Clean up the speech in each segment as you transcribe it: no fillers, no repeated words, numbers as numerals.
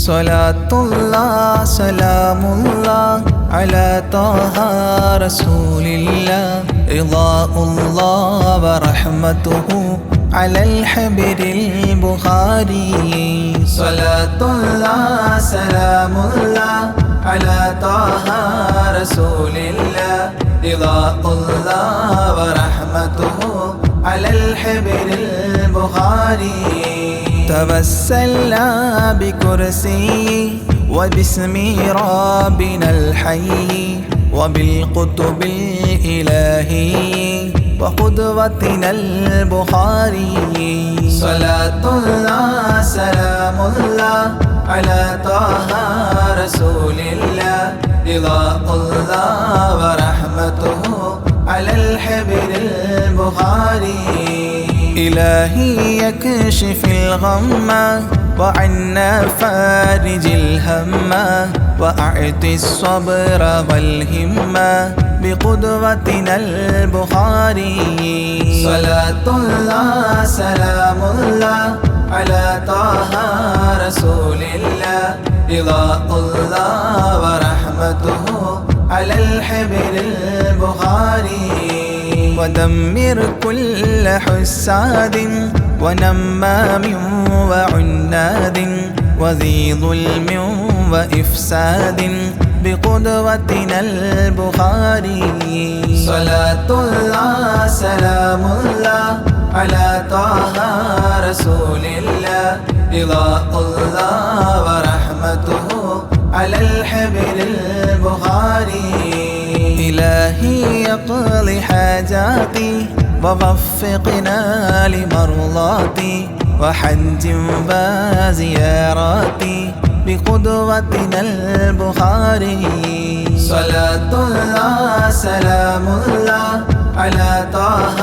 സ്വലാത്തുല്ലാഹ് സലാമുല്ലാഹ് അലാ ത്വാഹ റസൂലില്ലാഹ് റിളാഉല്ലാഹ് വറഹ്മതുഹു അലൽ ഹബീബിൽ ബുഖാരി. സ്വലാത്തുല്ലാഹ് സലാമുല്ലാഹ് അലാ ത്വാഹ റസൂലില്ലാഹ് റിളാഉല്ലാഹ് വറഹ്മതുഹു അലൽ ഹബീബിൽ ബുഖാരി. توسلنا بكرسي وباسم ربنا الحي وبالقطب الإلهي وقدوتنا البخاري. صلاة الله سلام الله على طه رسول الله رضاء الله ورحمته على الحبر البخاري. إلهي يكشف الغم وعنا فارج الهم وأعطي الصبر والهمة بقدوتنا البخاري. صلاة الله سلام الله على طه رسول الله رضاء الله ورحمته على الحبر البخاري. ودمر كل حساد ونمام وعناد وذي ظلم وإفساد بقدوتنا البخاري. صلاة الله سلام الله على طه رسول الله رضاء الله ورحمته على الحبر البخاري. إلهي اقضي حاجاتي ووفقنا لمرضاتي وحج وزياراتي بقدوتنا البخاري. صلاة الله سلام الله على طه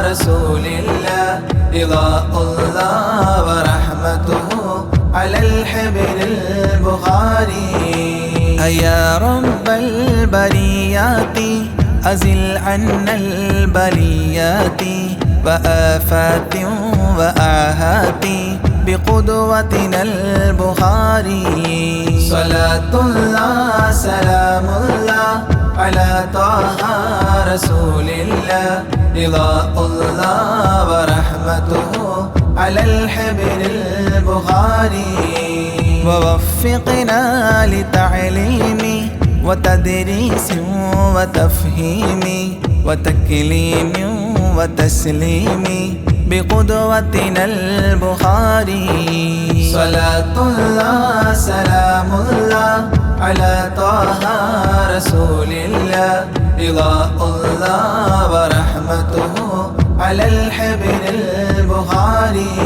رسول الله رضاء الله ورحمته على الحبر البخاري. يا رب البريات أزل عنا البليات وآفات وآهات بقدوتنا البخاري. صلاة الله سلام الله على طه رسول الله رضاء الله ورحمته على الحبر البخاري. ووفقنا لتعليم وتدريس وتفهيم وتكليم وتسليم بقدوتنا البخاري. صلاة الله سلام الله على طه رسول الله رضاء الله ورحمته على الحبر البخاري.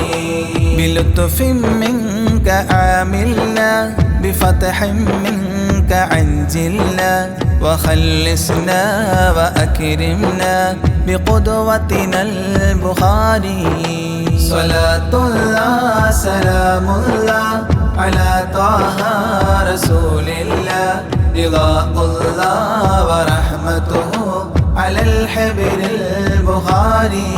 بلطف منك عاملنا بفتح منك عجلنا وخلصنا وأكرمنا بقدوتنا البخاري. صلاة الله سلام الله على طه رسول الله رضاء الله ورحمته على الحبر البخاري.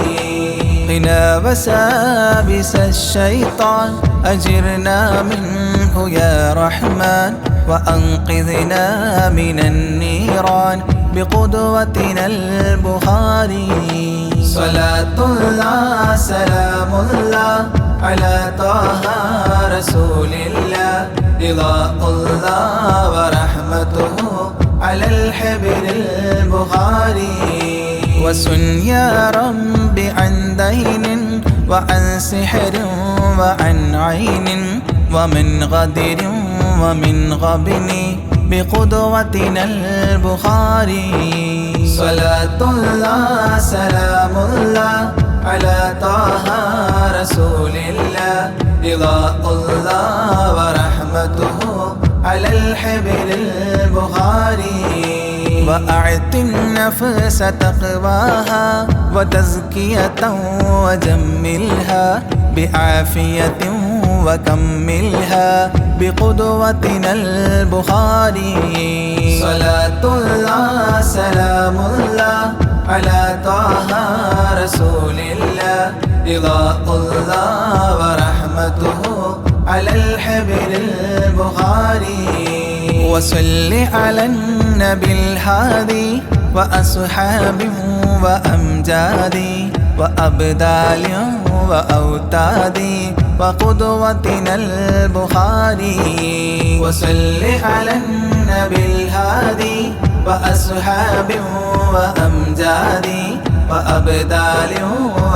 قنا وسابس الشيطان أجرنا منه يا رحمن وأنقذنا من النيران بقدوتنا البخاري. صلاة الله سلام الله على طه رسول الله رضاء الله ورحمته على الحبر البخاري. وسن يا رب عن دين وعن سحر وعن عين ومن غدر ومن غبن بقدوتنا البخاري. صلاة الله سلام الله على طه رسول الله رضاء الله ورحمته على الحبر البخاري. وأعط النفس تقواها وتزكية وجملها بعافية وكملها بقدوتنا البخاري. صلاة الله سلام الله على طه رسول الله رضاء الله ورحمته على الحبر البخاري. وصل على النبي الهادي وأصحاب وأمجاد وأبدال وأوتاد وقدوتنا البخاري. وصل على النبي الهادي وأصحاب وأمجاد وأبدال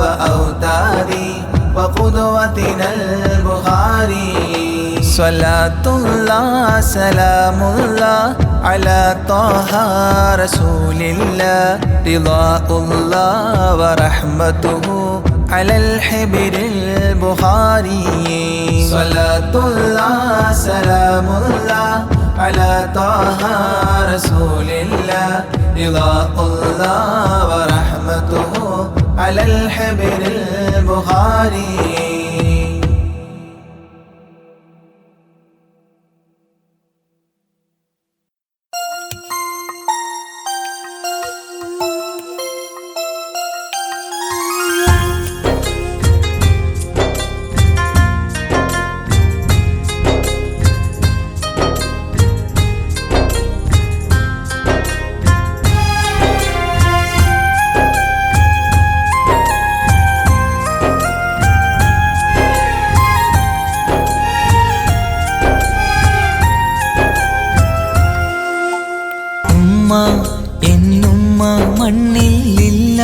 وأوتاد وقدوتنا البخاري. صلاة الله سلام الله على طه رسول الله رضاء الله ورحمته على الحبر البخاري. صلاة الله سلام الله على طه رسول الله رضاء الله ورحمته على الحبر البخاري. എന്നുമ്മ മണ്ണിലില്ല,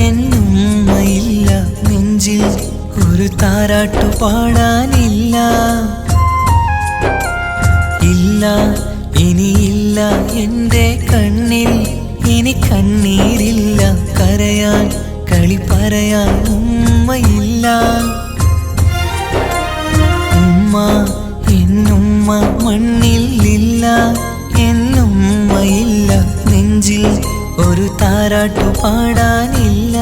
എന്നുമ്മയില്ല നെഞ്ചിൽ ഒരു താരാട്ടു പാടാനില്ല. ഇല്ല ഇല്ല ഇനിയില്ല എൻ്റെ കണ്ണിൽ ഇനി കണ്ണീരില്ല കരയാൻ കളി പറയാൻ ഉമ്മയില്ല. ഉമ്മ എന്നുമ്മ മണ്ണിലില്ല എന്നുമ്മയില്ല നെഞ്ചിൽ ഒരു താരാട്ടു പാടാനില്ല.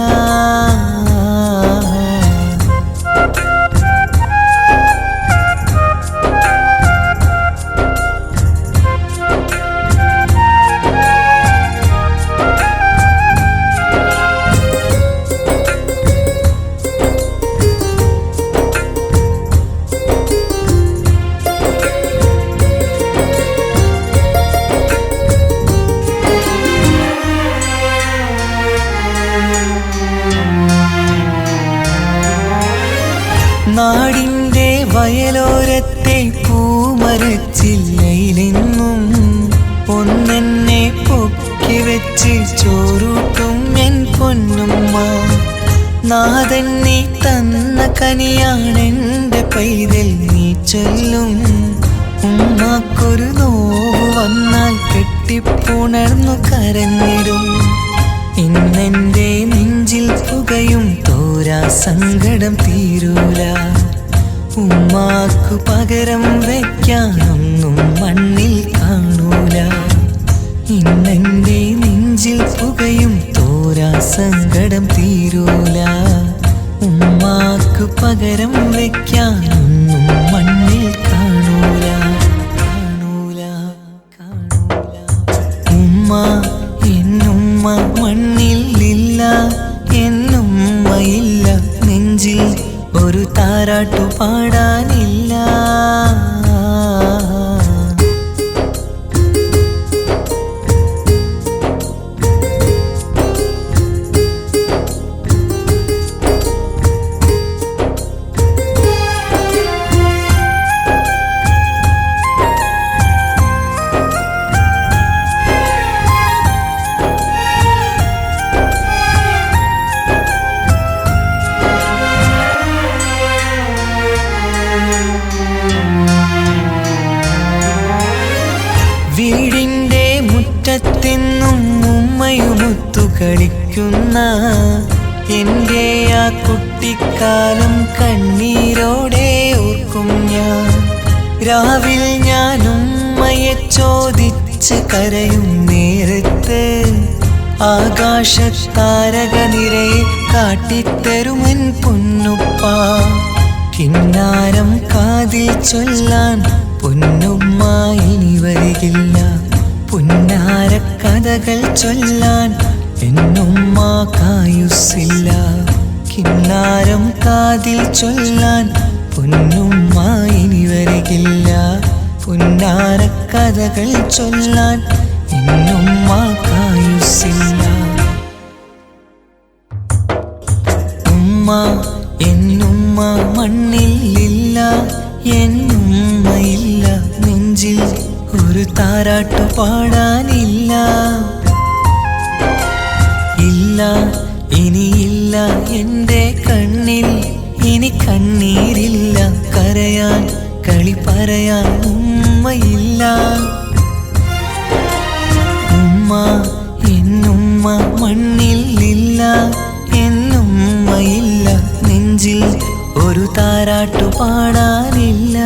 നാടിൻ്റെ വയലോരത്തെ പൂമരച്ചില്ലയിലെന്നും ഒന്നെന്നെ പൊക്കി വെച്ച് ചോറൂട്ടും എൻ പൊന്നുമ്മ. നാഥൻ നീ തന്ന കനിയാണെൻ്റെ പൈതൽ നീ ചൊല്ലും. ഉമ്മാക്കൊരു നോവ് വന്നാൽ കെട്ടിപ്പുണർന്നു കരഞ്ഞിടും. ഇന്നെൻ്റെ നെഞ്ചിൽ പുകയും തോരാ സങ്കടം തീരൂല. ഉമ്മാക്കു പകരം വയ്ക്കാനൊന്നും മണ്ണിൽ കാണൂല. ഇന്നെൻ്റെ നെഞ്ചിൽ പുകയും തോരാ സങ്കടം തീരൂല. ഉമ്മാക്കു പകരം വയ്ക്കാനൊന്നും മണ്ണിൽ കാണൂല കാണൂല കാണൂല. ഉമ്മ എന്നുമ്മ മണ്ണിലില്ല എന്നുമ്മയില്ല നെഞ്ചിൽ ഒരു താരാട്ടു പാടാനില്ല. വീടിൻ്റെ മുറ്റത്തെന്നും ഉമ്മയുമൊത്തു കളിക്കുന്ന എൻ്റെ ആ കുട്ടിക്കാലം കണ്ണീരോടെ ഓർക്കും ഞാൻ. രാവിൽ ഞാൻ ഉമ്മയെ ചോദിച്ച് കരയും നേരത്ത് ആകാശത്താരകനിരയെ കാട്ടിത്തരുമൻ പൊന്നുപ്പ. കിന്നാരം കാതിൽ ചൊല്ലാൻ പൊന്നുമ്മ ഇനി വരികില്ല. പുന്നാര കഥകൾ ചൊല്ലാൻ എന്നുമ്മ കായുസ്സില്ല. കിന്നാരം കാതിൽ ചൊല്ലാൻ പൊന്നുമ്മ ഇനി വരികില്ല. പുന്നാര കഥകൾ ചൊല്ലാൻ എന്നുമ്മ കായുസ്സില്ല. ഉമ്മ എന്നുമ്മ മണ്ണിലില്ല എന്നുമ്മയില്ല നെഞ്ചിൽ ഒരു താരാട്ടു പാടാനില്ല. ഇല്ല ഇനിയില്ല എൻ്റെ കണ്ണിൽ ഇനി കണ്ണീരില്ല കരയാൻ കളി പറയാൻ ഉമ്മയില്ല. ഉമ്മ എന്നുമ്മ മണ്ണിലില്ല എന്നുമ്മയില്ല നെഞ്ചിൽ ഒരു താരാട്ടു പാടാനില്ല.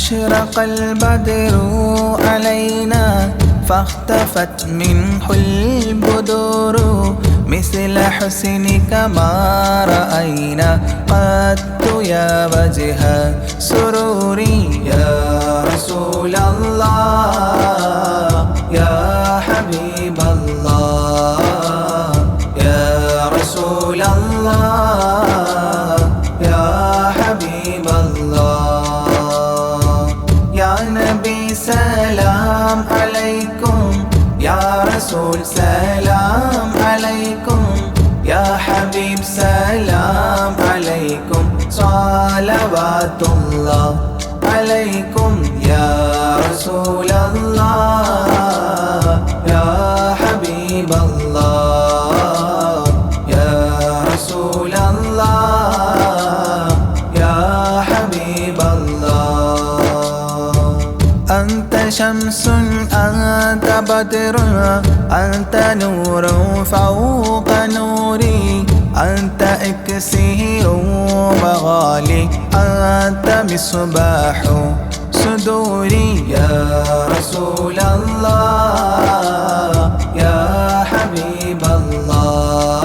أشرق البدر علينا فاختفت منه البدور مثل حسنك ما رأينا قط يا وجه سروري يا رسول الله يا حبيب الله يا رسول الله يا حبيب الله يا نبي سلام عليكم يا رسول سلام عليكم يا حبيب سلام عليكم صلوات الله عليكم يا رسول الله يا حبيب الله يا رسول الله يا حبيب الله أنت شمس أنت بدر أنت نور فوق نوري أنت إكسير وغالي أنت مصباح صدوري يا رسول الله يا حبيب الله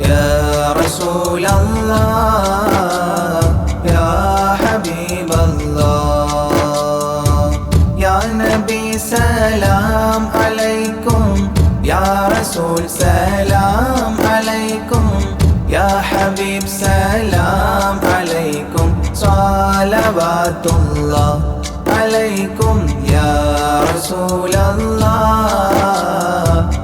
يا رسول الله يا حبيب الله يا نبي سلام عليكم يا رسول سلام عليكم يا حبيب سلام عليكم صلوات الله عليكم يا رسول الله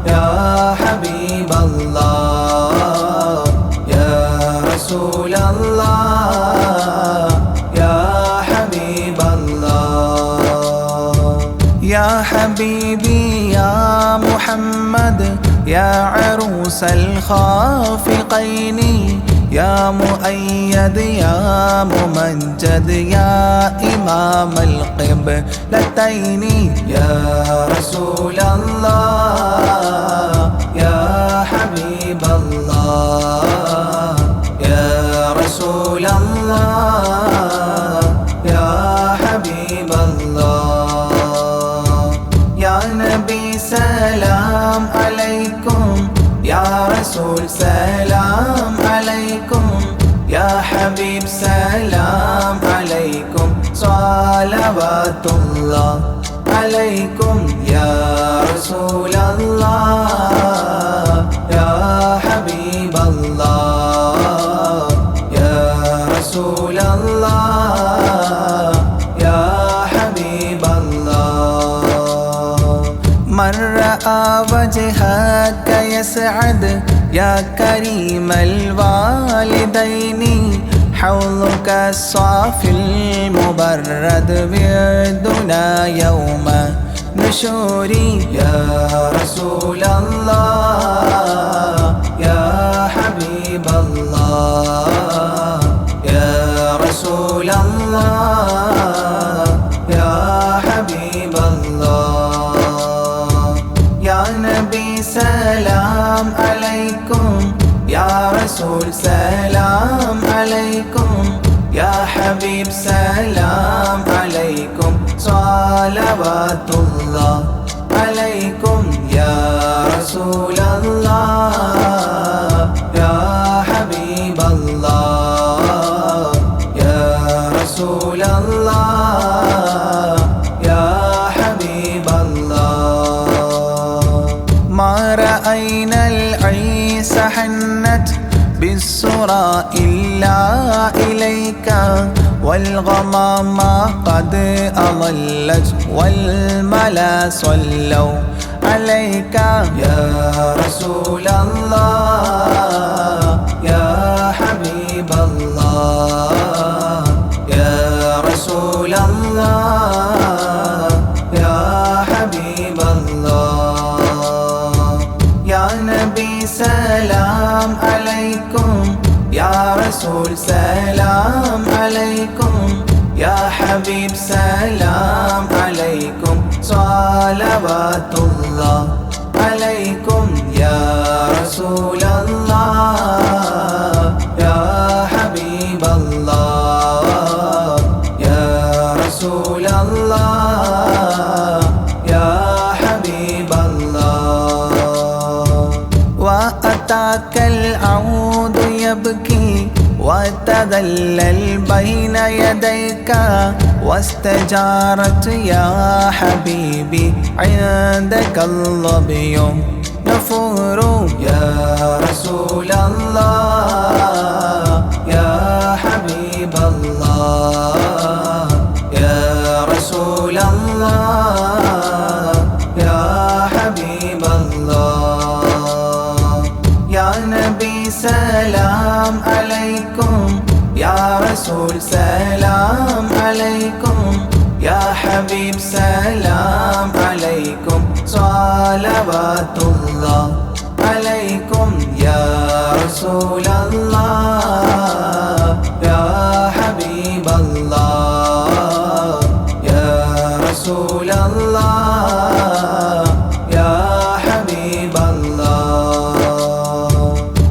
يا حبيب الله يا رسول الله يا حبيب الله يا حبيبي يا محمد يا عروس الخافقين يا مؤيد يا ممجد يا إمام القبلتين يا رسول الله يا حبيب الله يا رسول الله يا حبيب الله يا نبي سلام عليكم يا رسول سلام عليكم يا حبيب سلام عليكم صلوات الله عليكم يا رسول الله يا حبيب الله يا رسول الله يا حبيب الله من رأى وجهك يسعد يا كريم الوالدين حوضك الصافي المبرد وردنا يوم نشوري يا رسول الله يا حبيب الله يا رسول الله يا حبيب الله يا نبي سلام عليكم يا رسول سلام عليكم يا حبيب سلام عليكم صلوات الله عليكم يا رسول الله يا حبيب الله يا رسول الله يا حبيب الله ما رأينا العيس حنت بالسرى إلا إليك والغمام قد أضلت والملا صلوا عليك يا رسول الله يا حبيب الله يا رسول الله يا حبيب الله يا نبي سلام عليكم يا رسول سلام عليكم يا حبيب سلام عليكم صلوات الله عليكم يا رسول الله يا حبيب الله يا وتذلل بين يديك واستجارت يا حبيبي عندك الظبي نفور يا رسول الله يا حبيب الله يا رسول الله يا حبيب الله يا نبي سلام عليكم يا رسول سلام عليكم يا حبيب سلام عليكم صلوات الله عليكم يا رسول الله يا حبيب الله يا رسول الله يا حبيب الله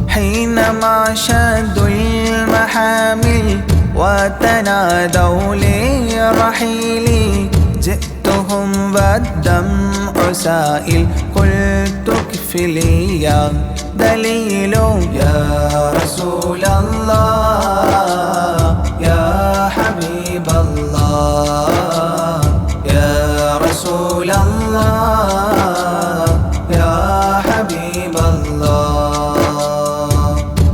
حينما شدوا المحامل وتنادوا لرحيلي جئتهم والدمع سائل قلت كفلي يا دليل يا رسول الله يا حبيب الله يا رسول الله يا حبيب الله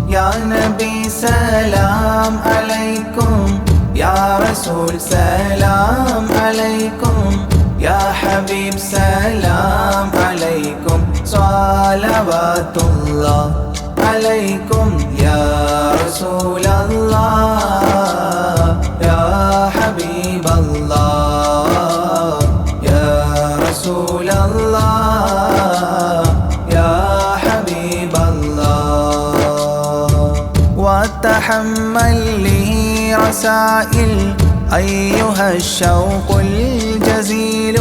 يا نبي سلام عليكم يا رسول سلام عليكم يا حبيب سلام عليكم صلوات الله عليكم يا رسول الله يا حبيب الله يا رسول الله يا حبيب الله وتحمل لي رسائل أيها الشوق الجزيل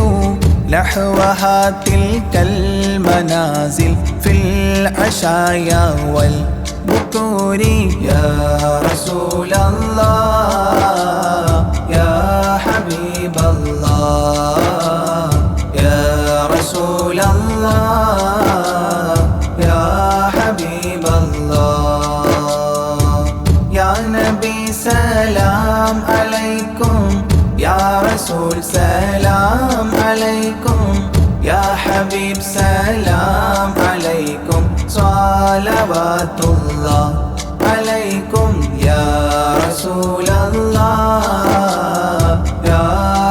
نحوها تلك المنازل في العشايا والبكور يا رسول الله يا حبيب الله يا رسول الله يا حبيب الله يا نبي سلام عليكم يا رسول سلام عليكم يا حبيب سلام عليكم صلوات الله عليكم يا رسول الله يا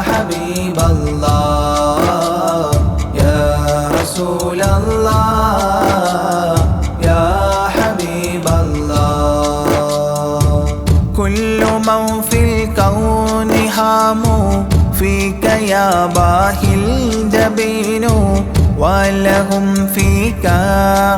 حبيب الله يا رسول الله يا حبيب الله كل من في الكون هام فيك يا باهي الجبين ولهم فيك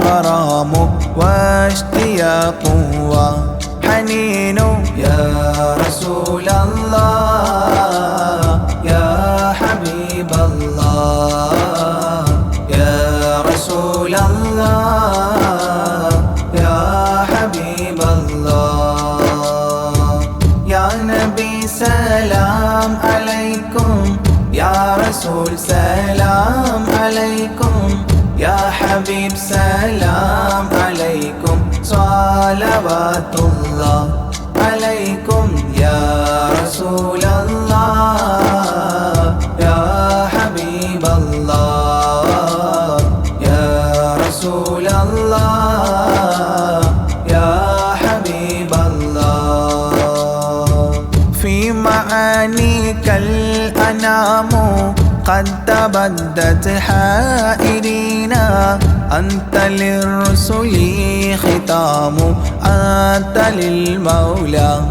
غرام واشتياق وحنين يا رسول الله يا حبيب الله يا رسول الله يا حبيب الله يا نبي سلام عليكم يا رسول سلام عليكم يا حبيب سلام عليكم صلوات الله عليكم يا رسول الله يا حبيب الله يا رسول الله يا حبيب الله في معانيك الأنام قد تبدت حائرين أنت للرسل ختام أنت للمولى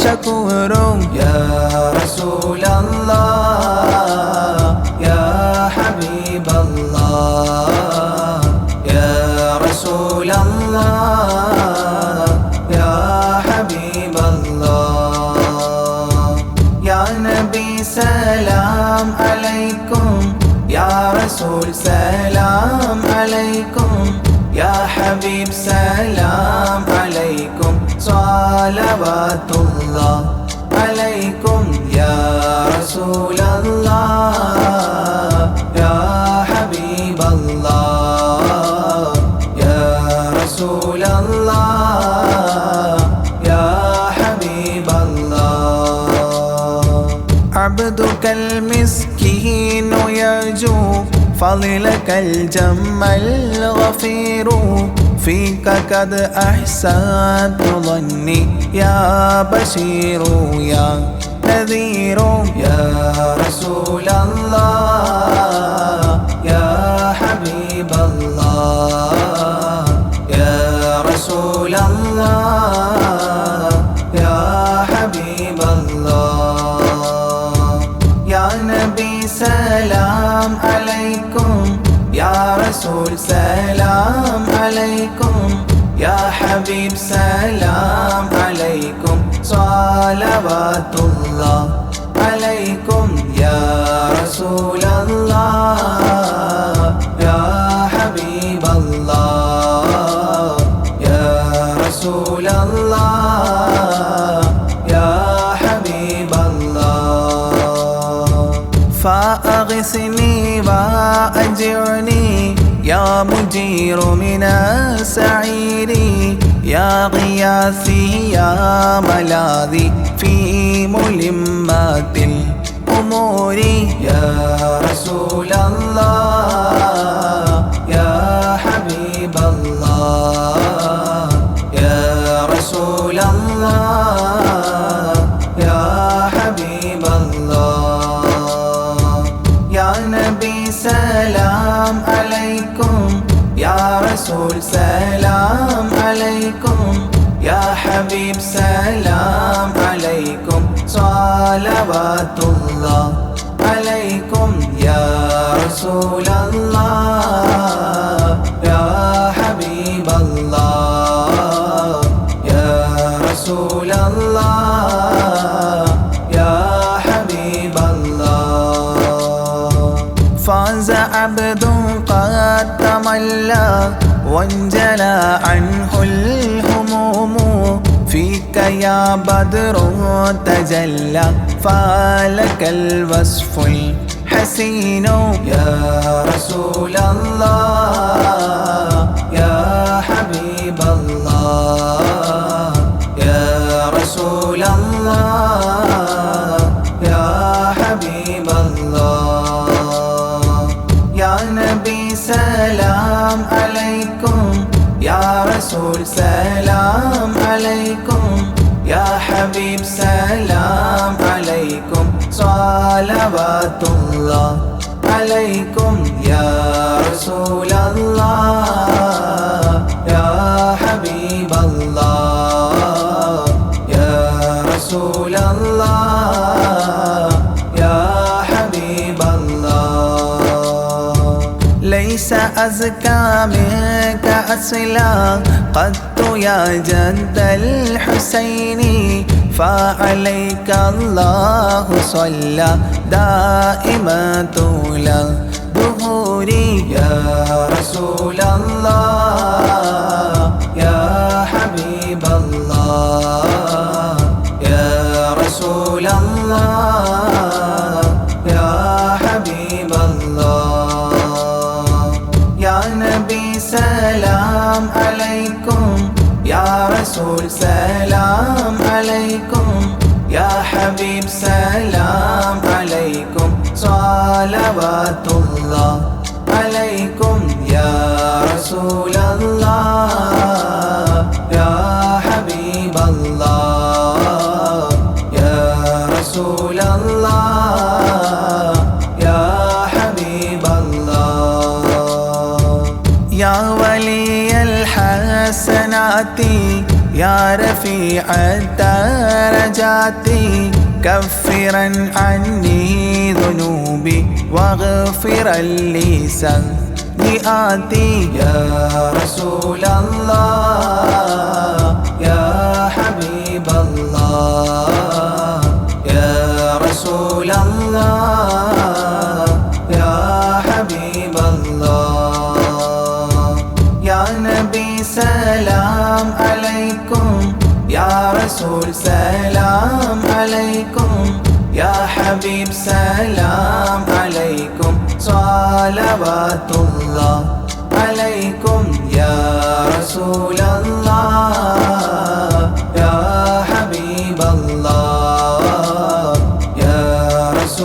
شكور يا رسول الله يا حبيب الله يا رسول الله يا حبيب الله يا نبي سلام عليكم يا رسول سلام عليكم يا حبيب سلام عليكم صلوات الله عليكم يا رسول الله يا حبيب الله يا رسول الله يا عبدك المسكين يرجو فضلك الجم الغفير فيك قد أحسنت ظني يا بشير يا نذير يا رسول الله يا حبيب الله يا رسول الله يا حبيب الله يا نبي سلام عليكم يا رسول سلام عليكم يا حبيب سلام عليكم صلوات الله عليكم يا رسول الله يا حبيب الله يا رسول الله يا حبيب الله فأغثني وأجرني يا مجير من السعير يا غياثي يا ملاذي في ملمات الأمور يا رسول الله يا حبيب الله يا رسول الله يا حبيب الله يا نبي سلام عليكم يا رسول سلام عليكم يا حبيب سلام عليكم صلوات الله عليكم يا رسول الله يا حبيب الله يا رسول الله يا حبيب الله فاز عبد قد تملى وانجلى عنه الهموم فيك يا بدر تجلى فلك الوصف الحسين يا رسول الله يا حبيب الله يا رسول الله يا حبيب الله يا نبي سلام عليكم يا رسول سلام عليكم يا حبيب سلام عليكم صلوات الله عليكم يا رسول الله يا حبيب الله يا رسول الله يا حبيب الله ليس أزكى منك أصلا قدت يا جد الحسين فعليك الله صلى دائما طول الدهور يا رسول الله يا حبيب الله يا رسول الله يا حبيب الله يا نبي سلام عليكم يا رسول سلام عليكم يا حبيب سلام عليكم صلوات الله عليكم يا رسول الله يا حبيب الله يا رسول الله يا حبيب الله يا ولي الحسنات يا رفيع الدرجات كفرا عني ذنوبي واغفرا لي سيئاتي يا رسول الله يا حبيب الله يا رسول الله يا حبيب الله يا نبي سلام عليكم يا رسول سلام عليكم يا حبيب سلام عليكم صلوات الله عليكم يا رسول الله يا حبيب الله يا رسول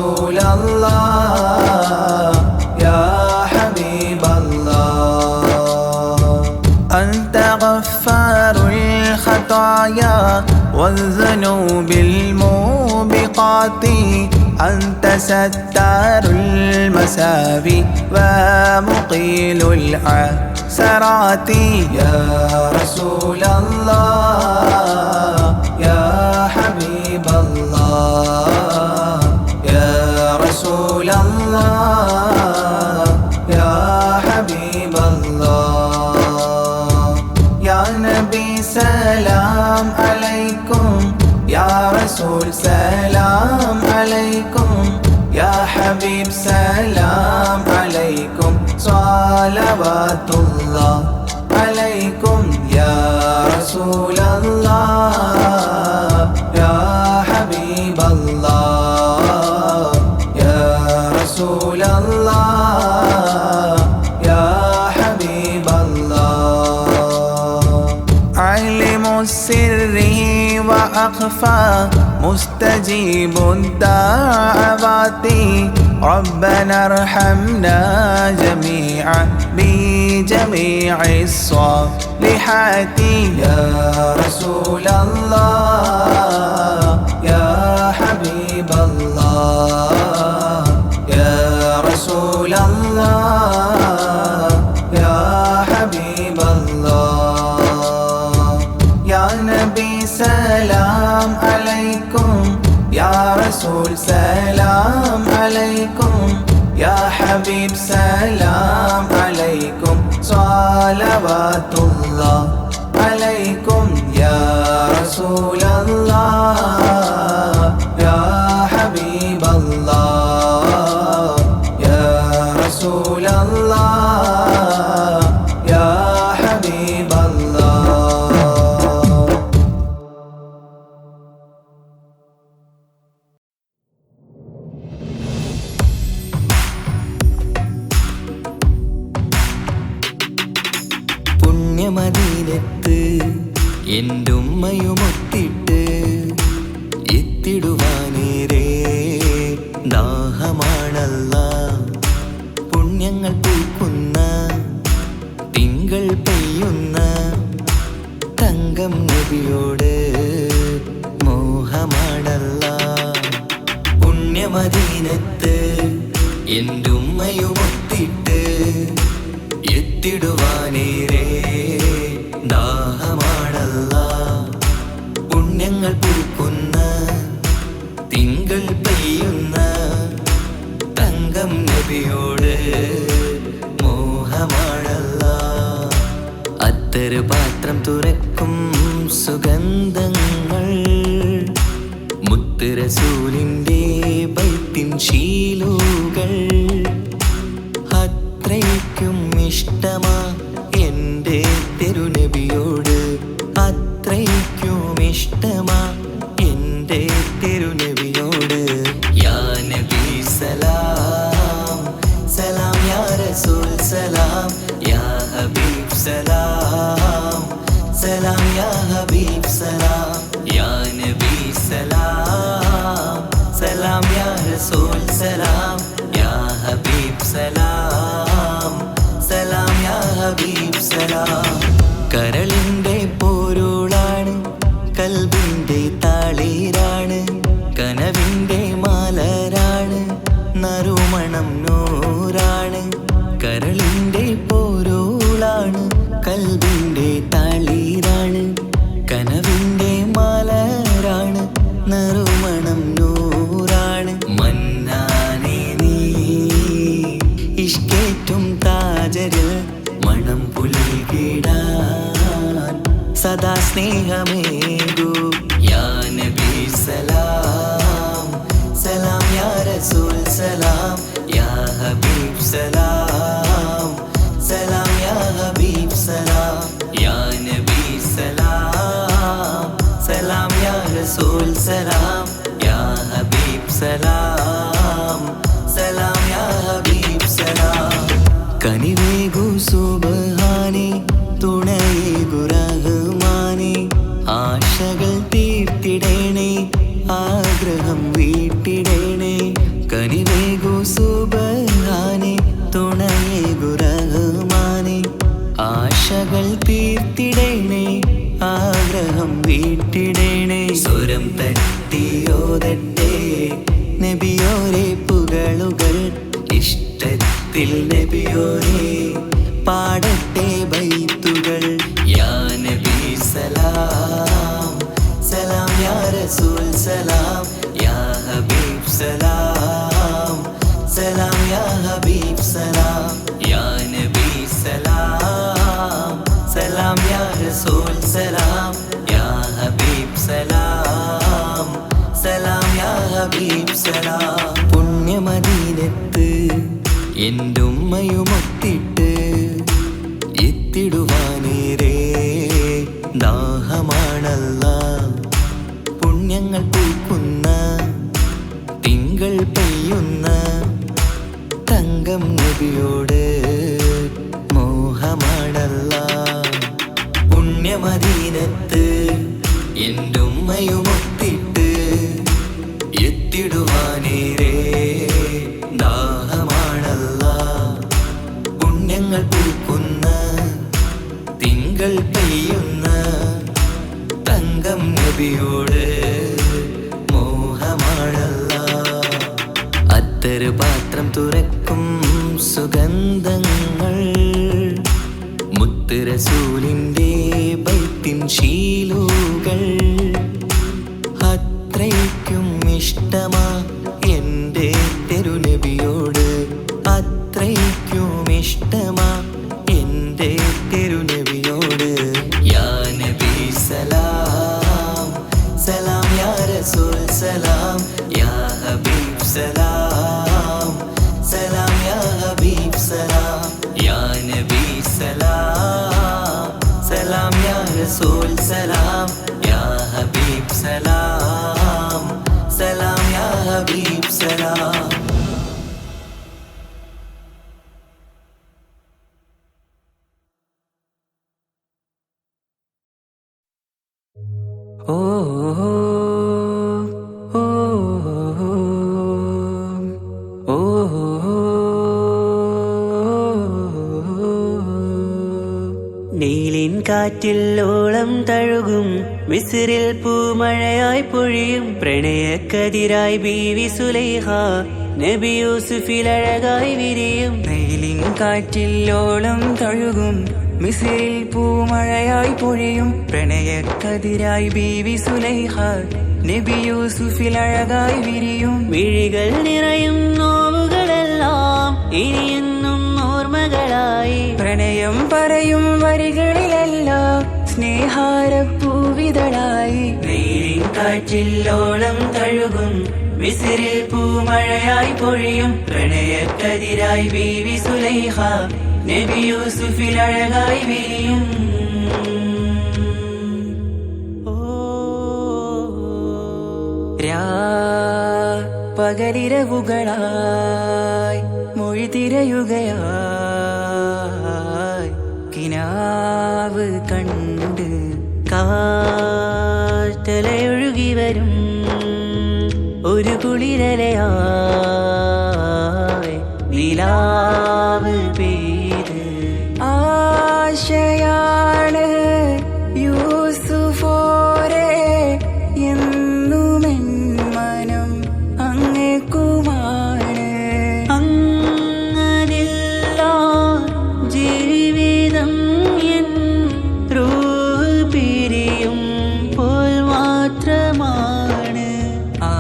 الدنيا والذنوب الموبقات أنت ستار المساوي ومقيل العثرات يا رسول الله يا حبيب الله يا رسول الله يا حبيب الله يا نبي سلام عليكم يا رسول سلام عليكم يا حبيب سلام عليكم صلوات الله عليكم يا رسول الله يا حبيب الله يا رسول الله يا حبيب الله علم السر وأخفى مستجيب الدعوات ربنا ارحمنا جميعا بجميع الصالحات يا رسول الله يا حبيب الله يا رسول الله يا حبيب الله يا نبي سلام عليكم يا رسول سلام عليكم يا حبيب سلام عليكم صلوات الله عليكم يا رسول الله يا حبيب الله يا رسول الله يا حبيب الله പുണ്യമദീനത്ത് എൻ്റെ ഉമ്മയുമൊത്തിട്ട് എത്തിടുവാനേറെ ദാഹമാണല്ല പുണ്യങ്ങൾ പൂക്കുന്ന തിങ്കൾ പെയ്യുന്ന തങ്കം നബിയോട് മോഹമാണല്ല പുണ്യമദീനത്ത് എൻ്റെ ഉമ്മയുമൊത്തിട്ട് എത്തിടുവാനേറെ ദാഹമാണല്ല പുണ്യങ്ങൾ പൂക്കുന്ന തിങ്കൾ പെയ്യുന്ന തങ്കം നബിയോട് മോഹമാണല്ല അത്തറ് പാത്രം തുറക്കും സുഗന്ധങ്ങൾ മുത്ത് റസൂലിൻ്റെ ബൈത്തിൻ ശീലുകൾ അത്രയ്ക്കും ഇഷ്ടമാ എൻ്റെ തിരുനബിയോട് അത്രയ്ക്കും ഇഷ്ടമാ എൻ്റെ തിരുനബിയോട് യാ നബി സലാം സലാം യാ റസൂൽ സലാം യാ ഹബീബ് സലാം സലാം യാ ഹബീബ് സലാം യാ നബി സലാം സലാം യാ റസൂൽ സലാം യാ ഹബീബ് സലാം സലാം യാ ഹബീബ് സലാം കരളിൻ്റെ പോരുളാണ് കൽബിൻ്റെ താളീരാണ് കനവിൻ്റെ മാലരാണ് നറുമണം നൂറാണ് കരളിൻ്റെ പോരുളാണ് കൽബിൻ്റെ താളീരാണ് കനവിൻ്റെ മാലരാണ് നറുമണം നൂറാണ് മന്നാനേ നീ ഇഷ്കേറ്റും താജരിൽ മണം പുൽകിടാൻ സദാ സ്നേഹമേകൂ യാ നബി സലാം സലാം യാ റസൂൽ സലാം യാ ഹബീബ് സലാം സലാം യാ ഹബീബ് സലാം യാ നബി സലാം സലാം യാ റസൂൽ സലാം യാ ഹബീബ് സലാം സലാം യാ ഹബീബ് സലാം കനിവേകു സുബ്ഹാനേ തുണയേകു റഹ്മാനേ ആശകൾ തീർത്തിടേണേ ആഗ്രഹം വീട്ടിടേണേ കനിവേകു സുബ്ഹാനേ തുണയേകു റഹ്മാനേ ആശകൾ തീർത്തിടേണേ ആഗ്രഹം ദാഹം വീട്ടിടേണേ. സ്വരം തട്ടിയോതട്ടെ നബിയോരെ പുകളുകൾ, ഇഷ്ടത്തിൽ നബിയോരെ പാടട്ടെ ബൈത്തുകൾ. യാ നബി സലാം സലാം, യാ റസൂൽ സലാം, യാ ഹബീബ് സലാം സലാം, യാ ഹബീബ് സലാം, യാ നബി സലാം സലാം, യാ റസൂൽ സലാം, യാ ഹബീബ് സലാം സലാം, യാ ഹബീബ് സലാം. പുണ്യമദീനത്ത് എൻ്റെ ഉമ്മയുമൊത്തിട്ട് എത്തിടുവാനേരേ ദാഹമാണല്ലാ. പുണ്യങ്ങൾ പൂക്കുന്ന തിങ്കൾ പെയ്യുന്ന തങ്കം നബിയോട് മോഹമാണല്ലാ. പുണ്യമദീനത്ത് എൻ്റെ ഉമ്മയുമൊത്തിട്ട് എത്തിടുവാനേരേ ദാഹമാണല്ലാ. പുണ്യങ്ങൾ പൂക്കുന്ന തിങ്കൾ പെയ്യുന്ന തങ്കം നബിയോട് മോഹമാണല്ലാ. അത്തറ് പാത്രം തുറക്കും സുഗന്ധങ്ങൾ, മുത്ത് റസൂലിൻ്റെ ബൈത്തിൻ ശീലുകൾ. അത്രയ്ക്കും ഇഷ്ടമാ എൻ്റെ തിരുനബിയോട്, അത്രയ്ക്കും ഇഷ്ടമാ എൻ്റെ തിരുനബിയോട്. യാ നബി സലാം സലാം, യാ റസൂൽ സലാം, യാ ഹബീബ് സലാം സലാം, യാ ഹബീബ് സലാം, യാ നബി സലാം സലാം, യാ റസൂൽ സലാം, യാ ഹബീബ് സലാം സലാം, യാ ഹബീബ് സലാം. ഓ ഓ ഓ നീലിൻ കാറ്റിൽ ഓളം തഴുകും മിസ്രിൽ പൂമഴയായി പൊഴിയും പ്രണയക്കതിരായി ബീവി സുലൈഹ നബി യൂസുഫിലഴകായി വിരിയും. നീലിൻ കാറ്റിൽ ഓളം തഴുകും മിസ്രിൽ പൂമഴയായി പൊഴിയും പ്രണയക്കതിരായി ബീവി സുലൈഹ നബി യൂസുഫിലഴകായി വിരിയും. മിഴികൾ നിറയും നോവുകളെല്ലാം ഇനിയെന്നും ഓർമ്മകളായി, പ്രണയം പറയും വരികളിലെല്ലാം സ്നേഹാരപ്പൂവിതളായി. നീലിൻ കാറ്റിൽ ഓളം തഴുകും മിസ്രിൽ പൂമഴയായി പൊഴിയും പ്രണയക്കതിരായി ബീവി സുലൈഹ നബി യൂസുഫിലഴകായി വിരിയും. പകലിരവുകളായി മൊഴി തിരയുകയായി കിനാവ് കണ്ട് കാറ്റലയൊഴുകി വരും ഒരു കുളിരലയായി നിലാവ് പെയ്ത്. ആശയാണ് യൂസുഫോരെ എന്നുമെൻ മനം അങ്ങേക്കുമാണ്. അങ്ങനില്ല ജീവിതം എൻ റൂഹ് പിരിയും പോൽ മാത്രമാണ്. ആ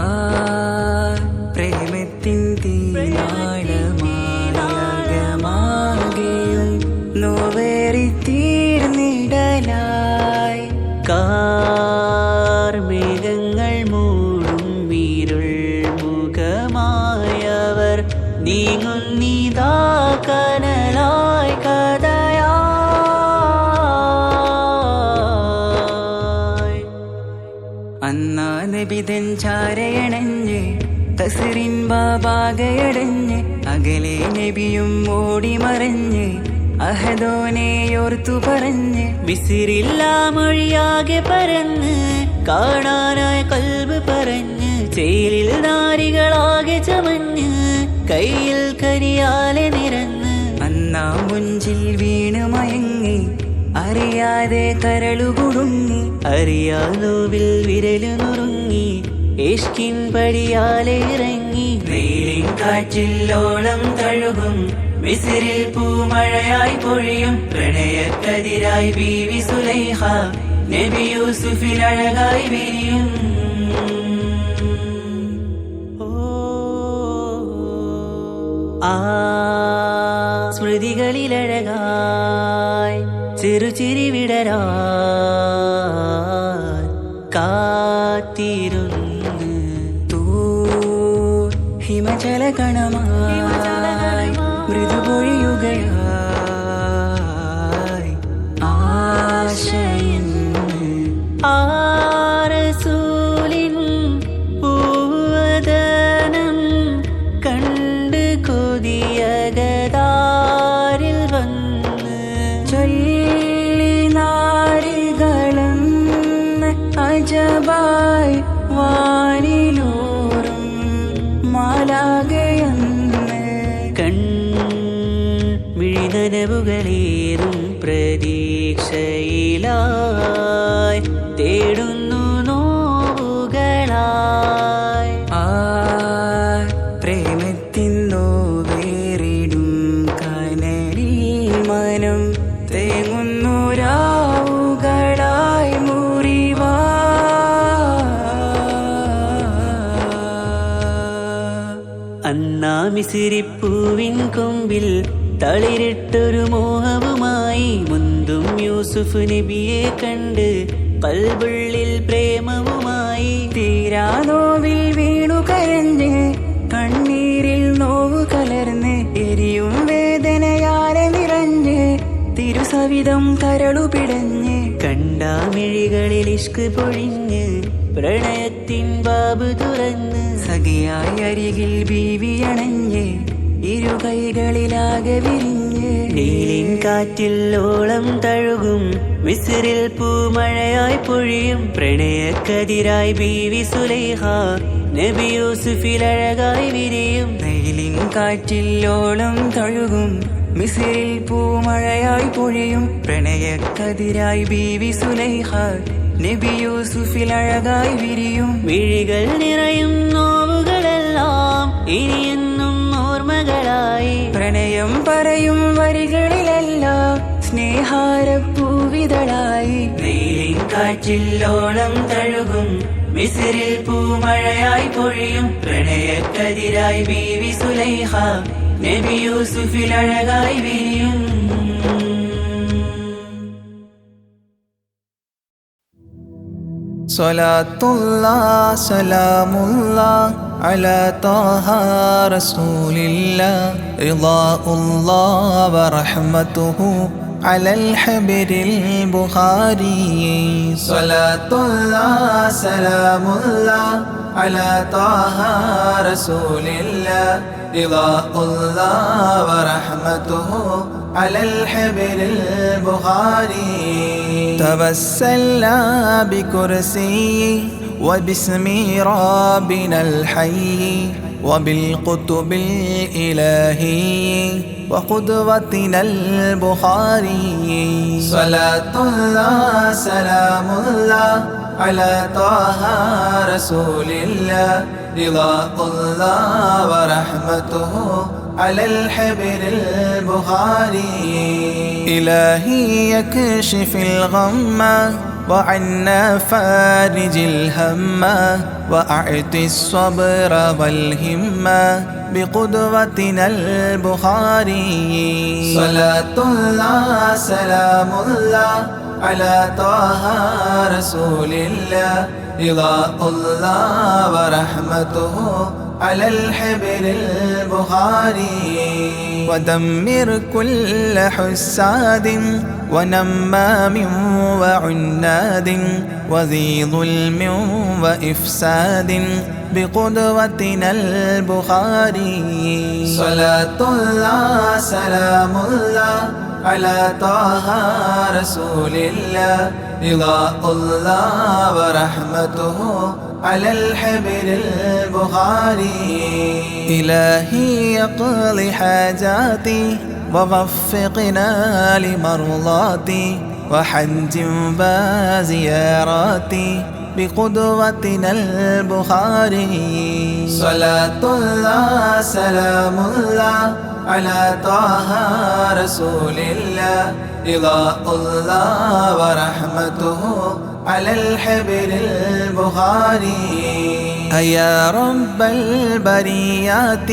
പ്രേമത്തിൻ തീരാളമാകെയും നോവേറി തീർന്നിടലായി. കാർമേഘങ്ങൾ മൂടും വീരുൾ മുഖമായവർ നീങ്ങുന്നിതാ കനലായി കഥയായി. അന്നാ നബിതൻ ചാരയണഞ്ഞ് തസ്റിൻ ബാബാകയടഞ്ഞ് അകലെ നബിയും ഓടി മറഞ്ഞ് അഹദോനെയോർത്തു പറഞ്ഞ് മിസ്രില്ലാ മൊഴിയാകെ പരന്ന് കാണാനായി കൽബ് പറഞ്ഞ് ചേലിൽ നാരികളാകെ ചമഞ്ഞ് കയ്യിൽ കരിയാലെ നിരന്ന്. അന്നാ മുഞ്ചിൽ വീണ് മയങ്ങി അറിയ അറിയാതെ കരളുകുടുങ്ങി അറിയാലോവിൽ വിരലു നുറുങ്ങി ഇഷ്കിൻ പടിയാലെ ഇറങ്ങി വെയിലിൻ കാറ്റില്ലോളം തഴുകും മിസ്രിൽ പൂമഴയായി പൊഴിയും പ്രണയക്കതിരായി ബീവി സുലൈഹ നബി യൂസുഫിൽ അഴകായി വിരിയും സ്മൃതികളിലഴകായി ചെറുചിരി വിടരാ കാത്തിരുന്ന് ഹിമജല കണമായി മൃദുപൊഴിയുകയായി ആശയിൻ ആരസൂലിൻ പൂവദനം കണ്ട് കൊതിയകതാരിൽ വന്ന് ചൊല്ലി നാരികളെന്ന് അജബായി വാനിലൂറും മാലാകയെന്ന് കൺമിഴിനനവുകളേറും പ്രതീക്ഷയിലായി തേടുന്നു നോവുകളായി പ്രേമത്തിൻ നോവേറിടും കനലിൽ മനം തേങ്ങുന്നു രാവുകളായി മുറിവാ അന്നാ മിസിരിപ്പൂവിൻ കൊമ്പിൽ തളിരിട്ടൊരു മോഹവുമായി മുന്തും യൂസുഫ് നബിയെ കണ്ട് കൽബുള്ളിൽ പ്രേമവുമായി തീരാനോവിൽ വീണു കരഞ്ഞ് കണ്ണീരിൽ നോവു കലർന്ന് എരിയും വേദനയാലെ നിറഞ്ഞ് തിരുസവിധം കരളു പിടഞ്ഞ് കണ്ടാമിഴികളിൽ ഇഷ്ക് പൊഴിഞ്ഞ് പ്രണയത്തിൻ ബാബ് തുറന്ന് സഖിയായി അരികിൽ ബീവി അണഞ്ഞ് ഇരുകൈകളിലാകെ വിരിഞ്ഞ് നീലിൻ കാറ്റില്ലോളം തഴുകും മിസ്രിൽ പൂമഴയായി പൊഴിയും പ്രണയക്കതിരായി ബീവി സുലൈഹ നബി യൂസുഫിൽ അഴകായി വിരിയും നീലിൻ കാറ്റില്ലോളം തഴുകും മിസ്രിൽ പൂമഴയായി പൊഴിയും പ്രണയക്കതിരായി ബീവി സുലൈഹ നബി യൂസുഫിൽ അഴകായി വിരിയും വിഴികൾ നിറയും നോവുകളെല്ലാം ഇനിയെന്നും ഓർമ്മകളായി പ്രണയം പറയും വരികളിലെല്ലാം സ്നേഹാരപ്പൂവിതളായി നീലിൻ കാറ്റില്ലോളം തഴുകും മിസ്രിൽ പൂമഴയായി പൊഴിയും പ്രണയക്കതിരായി ബീവി സുലൈഹ നബി യൂസുഫിൽ അഴകായി വിരിയും സ്വലാത്തുല്ലാ സലാമുല്ലാ അലാ ത്വാഹ റസൂലില്ലാ റിളാഉല്ലാ വറഹ്മതുഹു അലൽ ഹബിരിൽ ബുഖാരി സ്വലാത്തുല്ലാ സലാമുല്ലാ അലാ ത്വാഹ റസൂലില്ലാ റിളാഉല്ലാ വറഹ്മതുഹു على الحبر البخاري توسلنا بكرسي وباسم ربنا الحي وبالقطب الإلهي وقدوتنا البخاري صلاة الله سلام الله على طه رسول الله رضاء الله ورحمته على الحبر البخاري إلهي يكشف الغم وعنا فارج الهم وأعطي الصبر والهمة بقدوتنا البخاري صلاة الله سلام الله على طه رسول الله رضاء الله ورحمته على الحبر البخاري ودمر كل حساد ونمام وعناد وذي ظلم وإفساد بقدوتنا البخاري صلاة الله سلام الله على طه رسول الله رضاء الله ورحمته على الحبر البخاري إلهي يقضي حاجاتي ووفقنا لمرضاتي وحج وزيارات بقدوتنا البخاري. صلاة الله سلام الله على طه رسول الله رضاء الله ورحمته على الحبر البخاري. يا رب البريات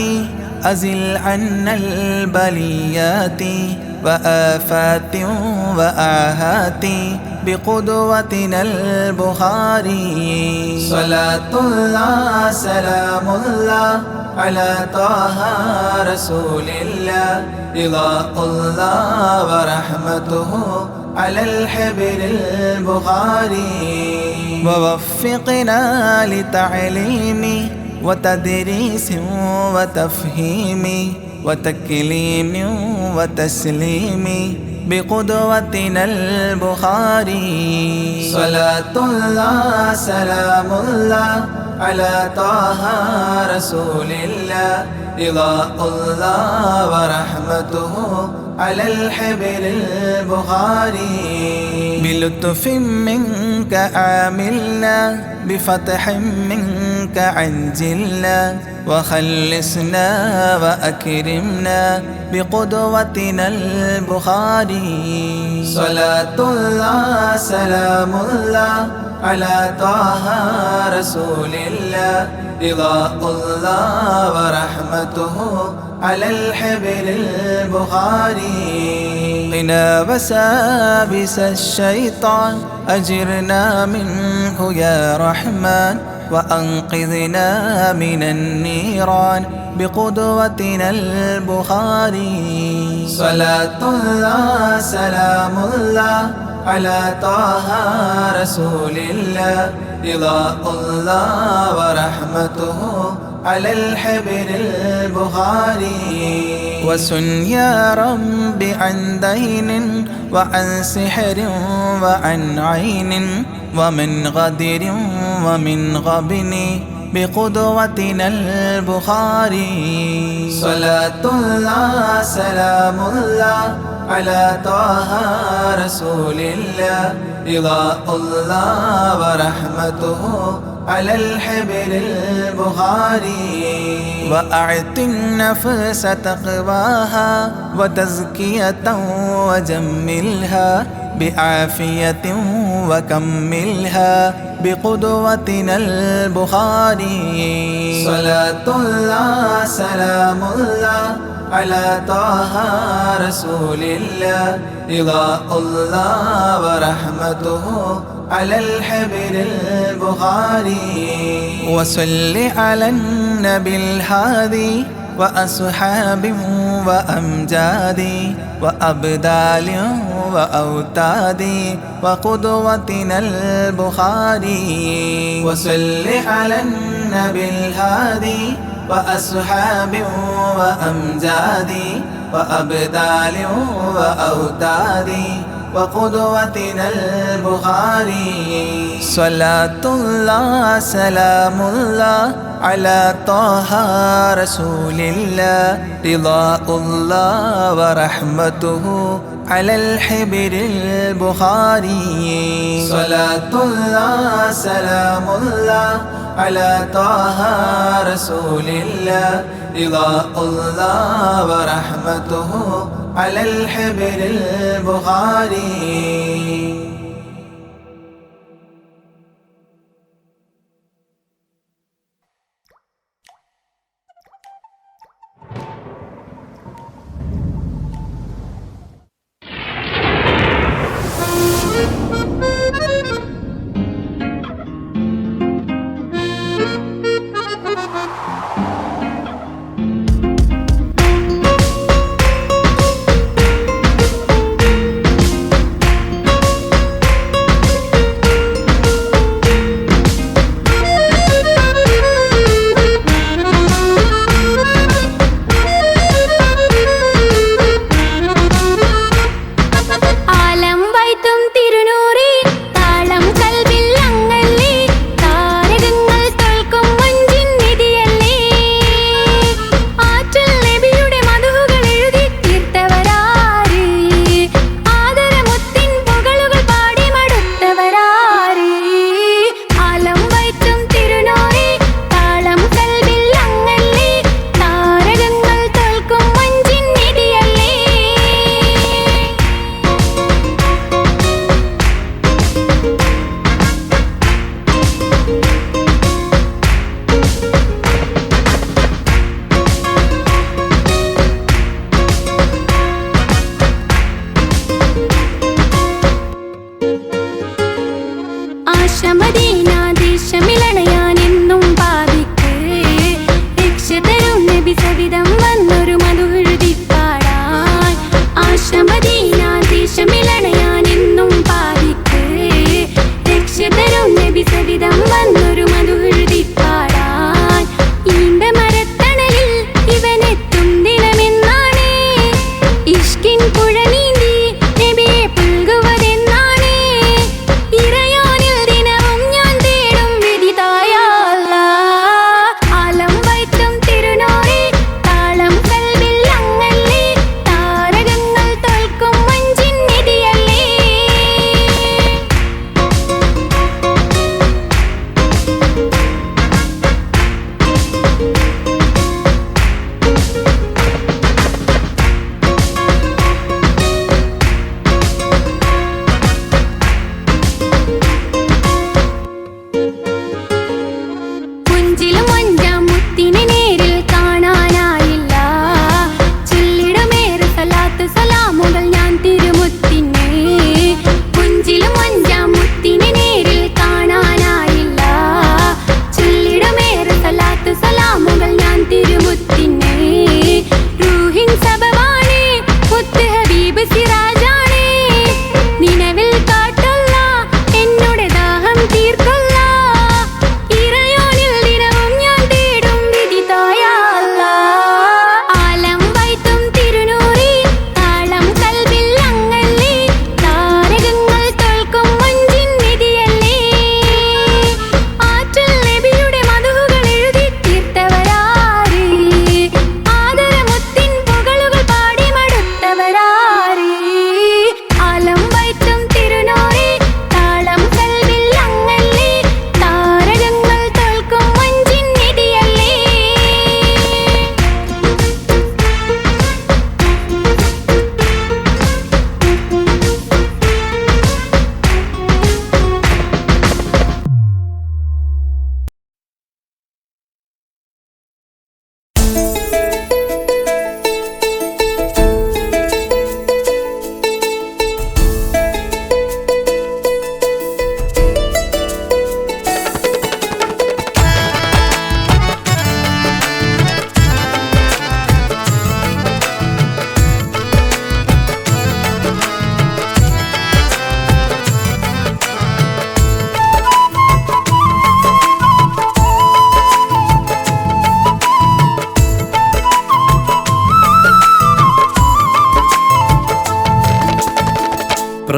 أزل عنا البليات وآفات وآهات بقدوتنا البخاري. صلاة الله سلام الله على طه رسول الله رضاء الله ورحمته على الحبر البخاري. ووفقنا لتعليم وتدريس وتفهيم وتكليم وتسليم بقدوتنا البخاري. صلاة الله سلام الله على طه رسول الله رضاء الله ورحمته على الحبر البخاري. بلطف منك عاملنا بفتح منك عجلنا وخلصنا وأكرمنا بقدوتنا البخاري. صلاة الله سلام الله على طه رسول الله رضاء الله ورحمته على الحبر البخاري. قنا وسابس الشيطان أجرنا منه يا رحمن وأنقذنا من النيران بقدوتنا البخاري. صلاة الله سلام الله على طه رسول الله رضاء الله ورحمته على الحبر البخاري. وسن يا رب عن دين وعن سحر وعن عين ومن غدر ومن غبن بقدوتنا البخاري. صلاة الله سلام الله على طه رسول الله رضاء الله ورحمته على الحبر البخاري. وأعط النفس تقواها وتزكية وجملها بعافية وكملها بقدوتنا البخاري. صلاة الله سلام الله على طه رسول الله رضاء الله ورحمته على الحبر البخاري. وصل على النبي الهادي وأصحاب وأمجاد وأبدال وأوتاد وقدوتنا البخاري. وصل على النبي الهادي وأصحاب وأمجاد وأبدال وأوتاد وقدوتنا البخاري. صلاة الله سلام الله على طه رسول الله رضاء الله ورحمته على الحبر البخاري. صلاة الله سلام الله على طه رسول الله رضاء الله ورحمته على الحبر البخاري.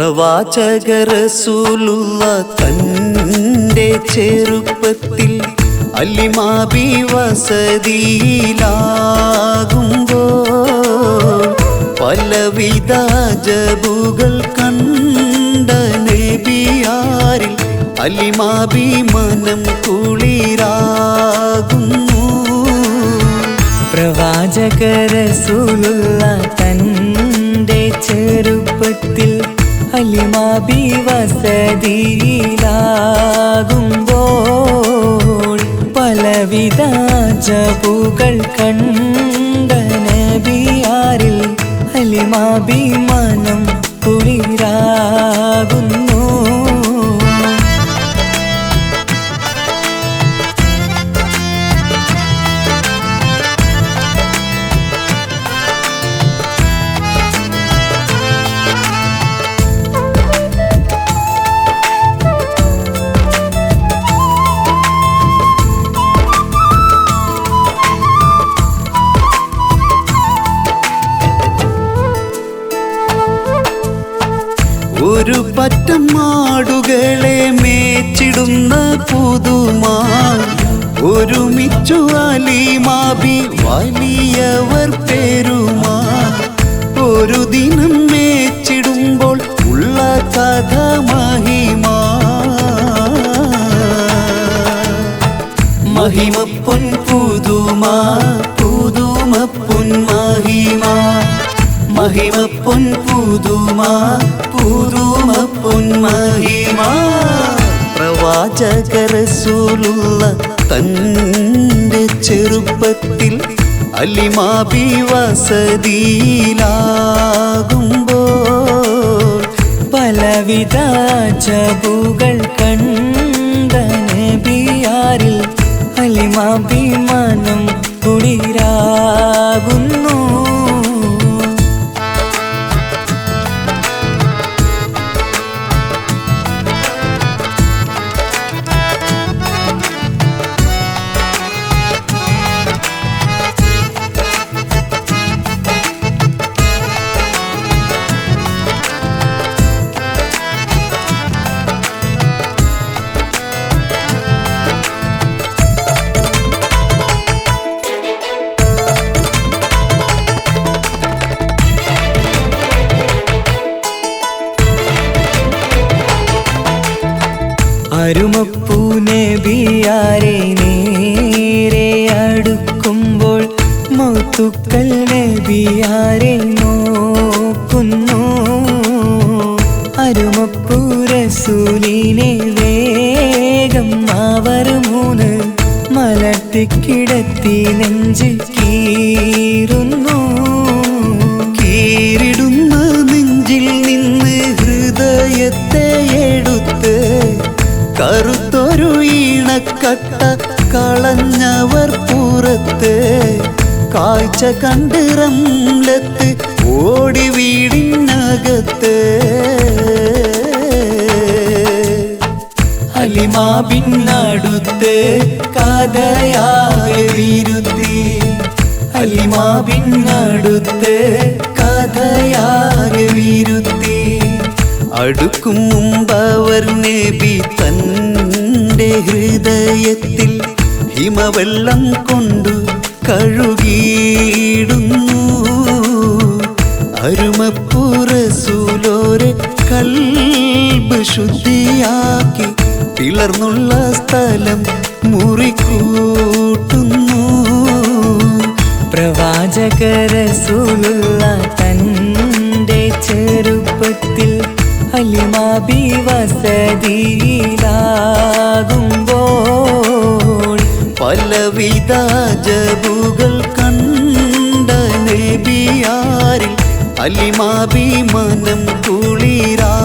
പ്രവാചക റസൂലുള്ള തൻ്റെ ചെറുപ്പത്തിൽ അലിമാബി വസതിയിലാകുമ്പോൾ പലവിധ ജബുകൾ കണ്ട നബിയാരിൽ അലിമാബി മനം കുളിരാകുന്നു. പ്രവാചക റസൂലുള്ള തൻ്റെ ചെറുപ്പത്തിൽ അലിമാബി വസതിയിലാകുമ്പോൾ പലവിധ ജബുകൾ കണ്ട നബിയാരിൽ അലിമാബി മനം കുളിരാകുന്നു. ഒരു പറ്റം മാടുകളെ മേച്ചിടുന്ന പുതുമാ ഒരുമിച്ചു അലിമാബി വലിയവർ പെരുമാ. ഒരു ദിനം മേച്ചിടുമ്പോൾ ഉള്ള കഥ മഹിമാ. മഹിമപ്പൊൻ പുതുമാ പുതുമപ്പൊൻ മഹിമാ. മഹിമപ്പൊൻ പുതുമാ പുതുമപ്പൊൻ മഹിമാ. പ്രവാചക റസൂലുള്ള തൻ്റെ ചെറുപ്പത്തിൽ അലിമാബി വസതിയിലാകുമ്പോൾ പലവിധ ജബുകൾ കണ്ട നബിയാരിൽ അലിമാബി മനം കുളിരാകുന്നു. അരുമപ്പൂ നബിയാരെ നേരെ അടുക്കുമ്പോൾ മൗത്തുക്കൾ നബിയാരെ നോക്കുന്നു. അരുമപ്പൂ റസൂലിനെ വേഗം അവർ മൂന്ന് മലർത്തിക്കിടത്തി നെഞ്ച് കീറുന്നു. കീറിടുന്ന നെഞ്ചിൽ നിന്ന് ഹൃദയത്തെ എടുത്ത് കറുത്തൊരു ഈണക്കട്ട കളഞ്ഞവർ പുറത്ത്. കാഴ്ച കണ്ട് റംലത്ത് ഓടി വീടിനകത്ത്. അലിമാബിനടുത്ത് കഥയാകെ വിരുത്തി. അലിമാബിനടുത്ത് കഥയാകെ വിരുത്തി. അടുക്കും മുമ്പവർ നബി തൻ്റെ ഹൃദയത്തിൽ ഹിമവെള്ളം കൊണ്ടു കഴുകിയിടുന്നു. അരുമപ്പൂ റസൂലോരെ കൽബ് ശുദ്ധിയാക്കി പിളർന്നുള്ള സ്ഥലം മുറിക്കൂട്ടുന്നു. പ്രവാചക റസൂലുള്ള തൻ്റെ ചെറുപ്പത്തിൽ അലിമാബി വസതിയിലാകുമ്പോൾ പലവിധ ജബുകൾ കണ്ട നബിയാരിൽ അലിമാബി മനം കുളിരാ.